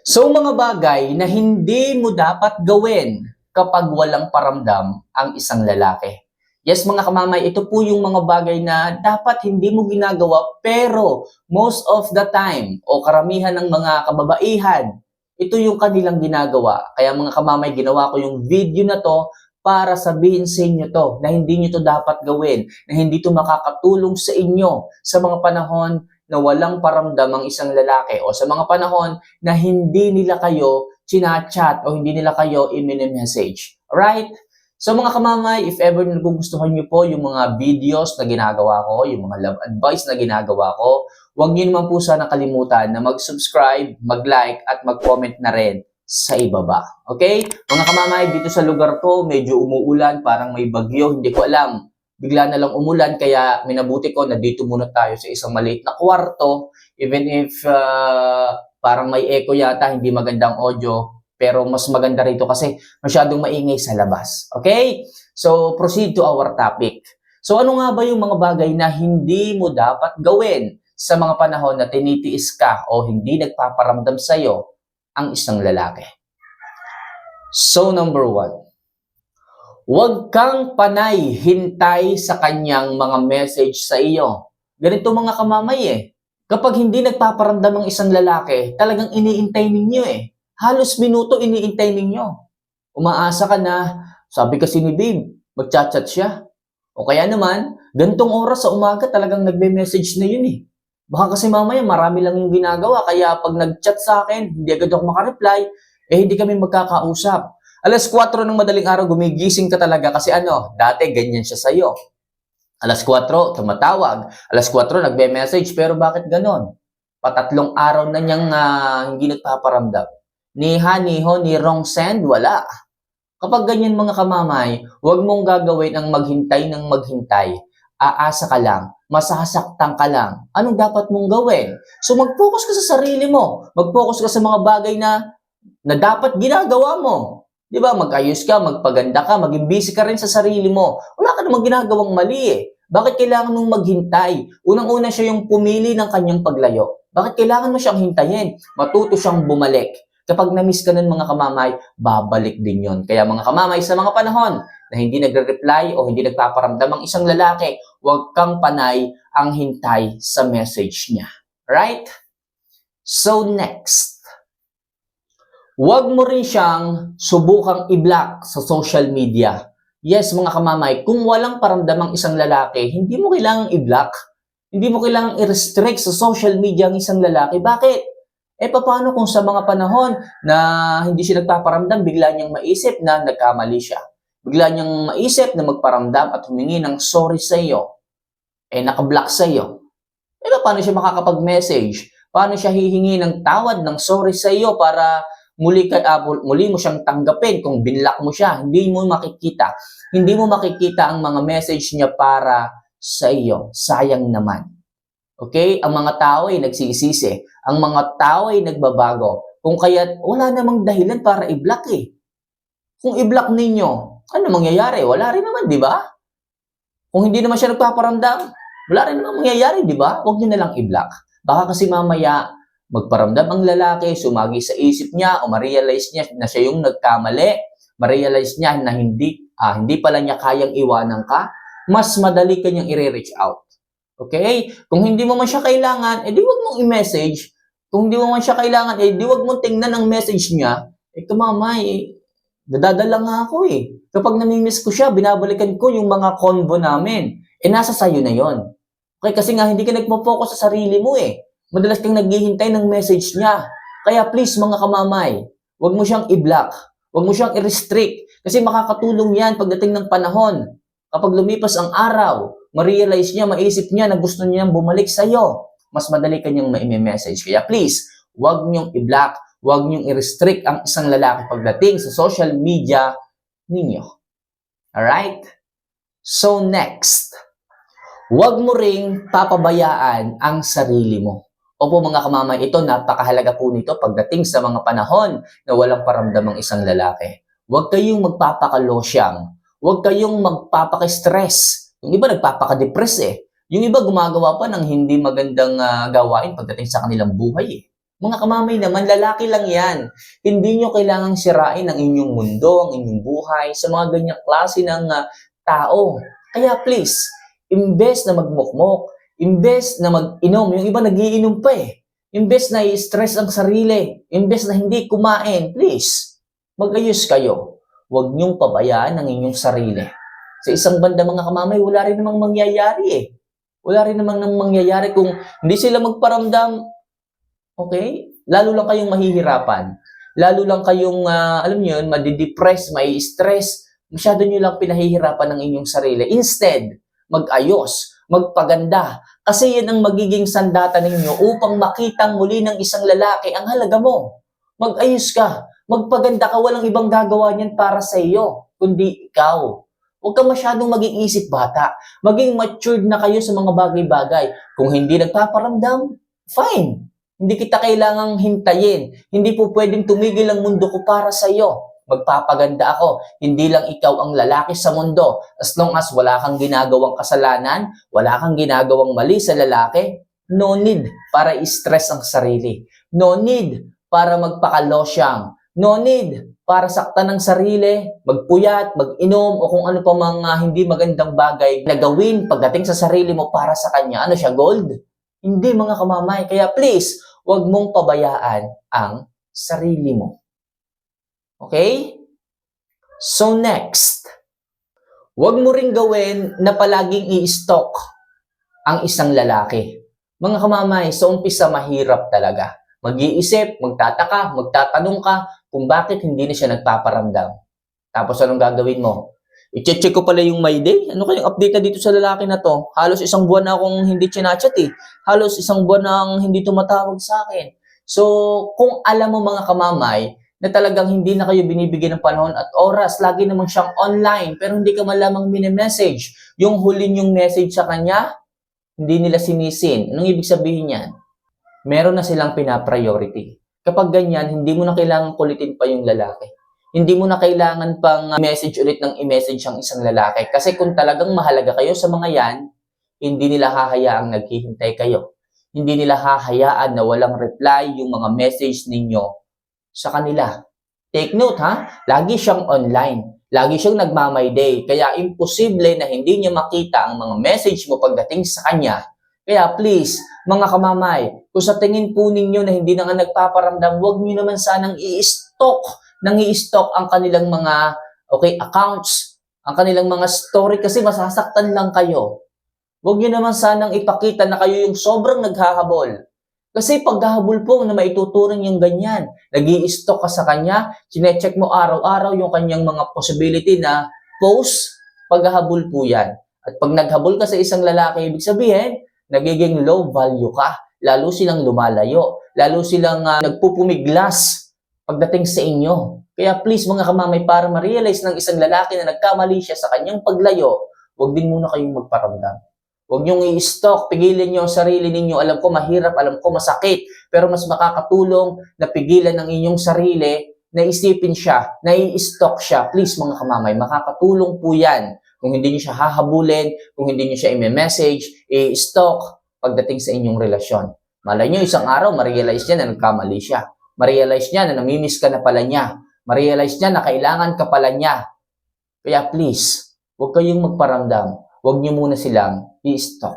So mga bagay na hindi mo dapat gawin kapag walang paramdam ang isang lalaki. Yes mga kamamay, ito po yung mga bagay na dapat hindi mo ginagawa pero most of the time o karamihan ng mga kababaihan, ito yung kanilang ginagawa. Kaya mga kamamay, ginawa ko yung video na to para sabihin sa inyo to na hindi nyo to dapat gawin, na hindi to makakatulong sa inyo sa mga panahon na walang paramdam ang isang lalaki o sa mga panahon na hindi nila kayo chinachat o hindi nila kayo i-message. Alright? So mga kamamay, if ever nagugustuhan nyo po yung mga videos na ginagawa ko, yung mga love advice na ginagawa ko, huwag nyo naman po sana kalimutan na mag-subscribe, mag-like, at mag-comment na rin sa ibaba. Okay? Mga kamamay, dito sa lugar ko, medyo umuulan, parang may bagyo, hindi ko alam. Bigla na lang umulan, kaya minabuti ko na dito muna tayo sa isang maliit na kwarto, even if parang may echo yata, hindi magandang audio, pero mas maganda rito kasi masyadong maingay sa labas. Okay? So, proceed to our topic. So, ano nga ba yung mga bagay na hindi mo dapat gawin sa mga panahon na tinitiis ka o hindi nagpaparamdam sa'yo ang isang lalaki? So, number 1. Huwag kang panay hintay sa kanyang mga message sa iyo. Ganito mga kamamay Kapag hindi nagpaparamdam ang isang lalaki, talagang iniintay ninyo Halos minuto iniintay ninyo. Umaasa ka na, sabi kasi ni babe, magchat-chat siya. O kaya naman, gantong oras sa umaga talagang nagbe-message na yun Baka kasi mamaya marami lang yung ginagawa, kaya pag nag-chat sa akin, hindi agad ako makareply, hindi kami magkakausap. Alas 4 ng madaling araw, gumigising ka talaga kasi dati ganyan siya sa'yo. Alas 4, tumatawag. Alas 4, nagbe-message, pero bakit ganon? Patatlong araw na niyang hindi nagpaparamdam. Ni ha, ni ho, ni wrong send, wala. Kapag ganyan mga kamamay, huwag mong gagawin ang maghintay ng maghintay. Aasa ka lang, masasaktan ka lang. Anong dapat mong gawin? So mag-focus ka sa sarili mo. Mag-focus ka sa mga bagay na dapat ginagawa mo. Di ba? Mag-ayos ka, magpaganda ka, maging busy ka rin sa sarili mo. Wala ka namang ginagawang mali Bakit kailangan mong maghintay? Unang-una siya yung pumili ng kanyang paglayo. Bakit kailangan mo siyang hintayin? Matuto siyang bumalik. Kapag na-miss ka nun mga kamamay, babalik din yon. Kaya mga kamamay, sa mga panahon na hindi nagre-reply o hindi nagpaparamdam ang isang lalaki, huwag kang panay ang hintay sa message niya. Right? So next, huwag mo rin siyang subukang i-block sa social media. Yes, mga kamamay, kung walang paramdam ang isang lalaki, hindi mo kailangang i-block. Hindi mo kailangang i-restrict sa social media ang isang lalaki. Bakit? Paano kung sa mga panahon na hindi siya nagpaparamdam, bigla niyang maisip na nagkamali siya. Bigla niyang maisip na magparamdam at humingi ng sorry sa iyo. Naka-block sa iyo. Paano siya makakapag-message? Paano siya hihingi ng tawad, ng sorry sa iyo para muli mo siyang tanggapin kung binlock mo siya? Hindi mo makikita. Hindi mo makikita ang mga message niya para sa iyo. Sayang naman. Okay? Ang mga tao ay nagsisisi. Ang mga tao ay nagbabago. Kung kaya wala namang dahilan para i-block Kung i-block ninyo, ano mangyayari? Wala rin naman, di ba? Kung hindi naman siya nagpaparamdam, wala rin naman mangyayari, di ba? Huwag niyo na lang i-block. Baka kasi mamaya, magparamdam ang lalaki, sumagi sa isip niya o ma-realize niya na siya yung nagkamali, ma-realize niya na hindi pala niya kayang iwanan ka, mas madali kanyang i-reach out. Okay? Kung hindi mo man siya kailangan, di wag mong i-message. Kung hindi mo man siya kailangan, di wag mong tingnan ang message niya. Kamamay, dadadala nga ako Kapag namimiss ko siya, binabalikan ko yung mga convo namin. Nasa sayo na yon. Okay? Kasi nga, hindi ka nagpo-focus sa sarili mo Madalas kang naghihintay ng message niya. Kaya please, mga kamamay, wag mo siyang i-block. Wag mo siyang i-restrict. Kasi makakatulong yan pagdating ng panahon. Kapag lumipas ang araw, ma-realize niya, maisip niya na gusto niyang bumalik sa'yo, mas madali kanyang ma-message. Kaya please, huwag niyong i-block, huwag niyong i-restrict ang isang lalaki pagdating sa social media ninyo. Alright? So next, huwag mo ring papabayaan ang sarili mo. Opo mga kamamay, ito napakahalaga po nito pagdating sa mga panahon na walang paramdam ang isang lalaki. Huwag kayong magpapakalosyang. Huwag kayong magpapaka-stress. Yung iba nagpapaka-depress Yung iba gumagawa pa ng hindi magandang gawain pagdating sa kanilang buhay Mga kamamay naman, lalaki lang yan. Hindi nyo kailangang sirain ang inyong mundo, ang inyong buhay, sa mga ganyang klase ng tao. Kaya please, imbes na magmukmok, imbes na mag-inom, yung iba nagiinom pa eh. Imbes na i-stress ang sarili, imbes na hindi kumain, please, mag-ayos kayo. Huwag niyong pabayaan ang inyong sarili. Sa isang banda mga kamamay, wala rin namang mangyayari eh. Wala rin namang mangyayari kung hindi sila magparamdam, okay? Lalo lang kayong mahihirapan. Lalo lang kayong, alam niyo yun, madidepress, may stress. Masyado niyo lang pinahihirapan ng inyong sarili. Instead, mag-ayos, magpaganda. Kasi yan ang magiging sandata ninyo upang makitang muli ng isang lalaki ang halaga mo. Mag-ayos ka, magpaganda ka, walang ibang gagawa niyan para sa iyo, kundi ikaw. Huwag ka masyadong maging isip bata. Maging matured na kayo sa mga bagay-bagay. Kung hindi nagpaparamdam, fine. Hindi kita kailangang hintayin. Hindi po pwedeng tumigil ang mundo ko para sa iyo. Magpapaganda ako. Hindi lang ikaw ang lalaki sa mundo. As long as wala kang ginagawang kasalanan, wala kang ginagawang mali sa lalaki, no need para i-stress ang sarili. No need para magpakalosyang. No need para saktan ng sarili, magpuyat, mag-inom, o kung ano pa mga hindi magandang bagay na gawin pagdating sa sarili mo para sa kanya. Ano siya, gold? Hindi mga kamamay. Kaya please, huwag mong pabayaan ang sarili mo. Okay? So next, huwag mo ring gawin na palaging i-stalk ang isang lalaki. Mga kamamay, sa umpisa mahirap talaga. Mag-iisip, magtataka, magtatanong ka kung bakit hindi na siya nagpaparamdam. Tapos anong gagawin mo? I-check ko pala yung my day. Ano kayang update na dito sa lalaki na to? Halos isang buwan na akong hindi chinachat eh. Halos isang buwan na akong hindi tumatawag sa akin. So, kung alam mo mga kamamay, na talagang hindi na kayo binibigyan ng panahon at oras, lagi namang siyang online, pero hindi ka man lamang mini-message. Yung huli yung message sa kanya, hindi nila sinisin. Anong ibig sabihin yan? Meron na silang pina-priority. Kapag ganyan, hindi mo na kailangan kulitin pa yung lalaki. Hindi mo na kailangan pang message ulit ng i-message ang isang lalaki. Kasi kung talagang mahalaga kayo sa mga yan, hindi nila hahayaang naghihintay kayo. Hindi nila hahayaan na walang reply yung mga message ninyo sa kanila. Take note ha, lagi siyang online. Lagi siyang nagmamay day. Kaya imposible na hindi niya makita ang mga message mo pagdating sa kanya. Kaya please, mga kamamay, kung sa tingin po ninyo na hindi na nga nagpaparamdam, huwag niyo naman sanang i-stalk ang kanilang mga accounts, ang kanilang mga story kasi masasaktan lang kayo. Huwag niyo naman sanang ipakita na kayo yung sobrang naghahabol. Kasi paghahabol po na maituturing yung ganyan, nag-i-stalk ka sa kanya, chinecheck mo araw-araw yung kanyang mga possibility na post, paghahabol po yan. At pag naghabol ka sa isang lalaki, ibig sabihin, nagiging low value ka. Lalo silang lumalayo. Lalo silang nagpupumiglas pagdating sa inyo. Kaya please mga kamamay, para ma-realize ng isang lalaki na nagkamali siya sa kanyang paglayo, huwag din muna kayong magparamdam. Huwag niyong i-stalk, pigilin niyo ang sarili ninyo. Alam ko mahirap, alam ko masakit, pero mas makakatulong na pigilan ng inyong sarili na isipin siya, na i-stalk siya. Please mga kamamay, makakatulong po yan. Kung hindi niyo siya hahabulin, kung hindi niyo siya i-message, i-stalk pagdating sa inyong relasyon. Malay niyo, isang araw, ma-realize niya na nagkamali siya. Ma-realize niya na namimiss ka na pala niya. Ma-realize niya na kailangan ka pala niya. Kaya please, huwag kayong magparamdam. Huwag niyo muna silang i-stalk.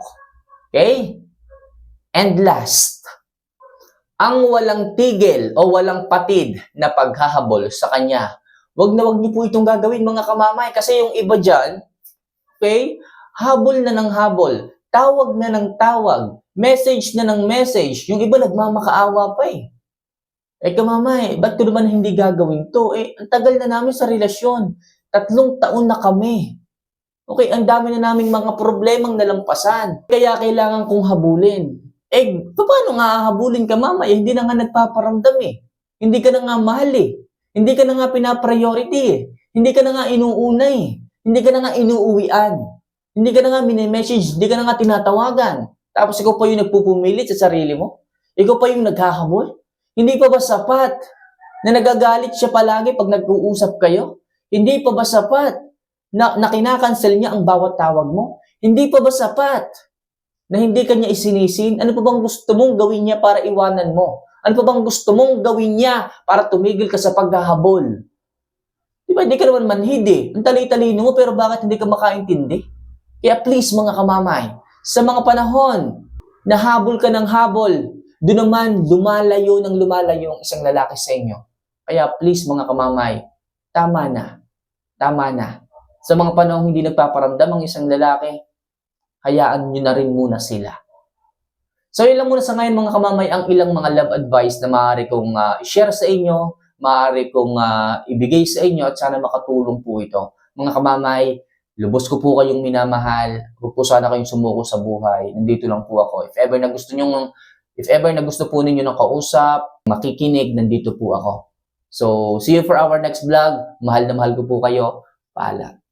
Okay? And last, ang walang tigil o walang patid na paghahabol sa kanya. Huwag niyo po itong gagawin mga kamamay kasi yung iba dyan, okay? Habol na ng habol. Tawag na ng tawag. Message na ng message. Yung iba nagmamakaawa pa eh. Kamamay, ba't ko naman hindi gagawin to? Ang tagal na namin sa relasyon. 3 taon na kami. Okay, ang dami na naming mga problemang nalampasan. Kaya kailangan kong habulin. Paano nga habulin ka, mama? Hindi na nga nagpaparamdam eh. Hindi ka na nga mahal eh. Hindi ka na nga pinapriority eh. Hindi ka na nga inuuna eh. Hindi ka na nga inuuwian. Hindi ka na nga mini-message. Hindi ka na nga tinatawagan. Tapos ikaw pa yung nagpupumilit sa sarili mo? Ikaw pa yung naghahabol? Hindi pa ba sapat na nagagalit siya palagi pag nag-uusap kayo? Hindi pa ba sapat na kinakancel niya ang bawat tawag mo? Hindi pa ba sapat na hindi ka niya isinisin? Ano pa bang gusto mong gawin niya para iwanan mo? Ano pa bang gusto mong gawin niya para tumigil ka sa paghahabol? Di ba, hindi ka naman manhid eh. Ang tali-talino mo, pero bakit hindi ka makaintindi? Kaya please mga kamamay, sa mga panahon na habol ka ng habol, doon naman lumalayo ng lumalayo ang isang lalaki sa inyo. Kaya please mga kamamay, tama na. Tama na. Sa mga panahon hindi nagpaparamdam ang isang lalaki, hayaan nyo na rin muna sila. So yun lang muna sa ngayon mga kamamay ang ilang mga love advice na maaari kong i-share sa inyo, maaari kong ibigay sa inyo at sana makatulong po ito. Mga kamamay, lubos ko po kayong minamahal. Huwag po sana kayong sumuko sa buhay. Nandito lang po ako. If ever na gusto po ninyo ng kausap, makikinig, nandito po ako. So, see you for our next vlog. Mahal na mahal ko po kayo. Paalam.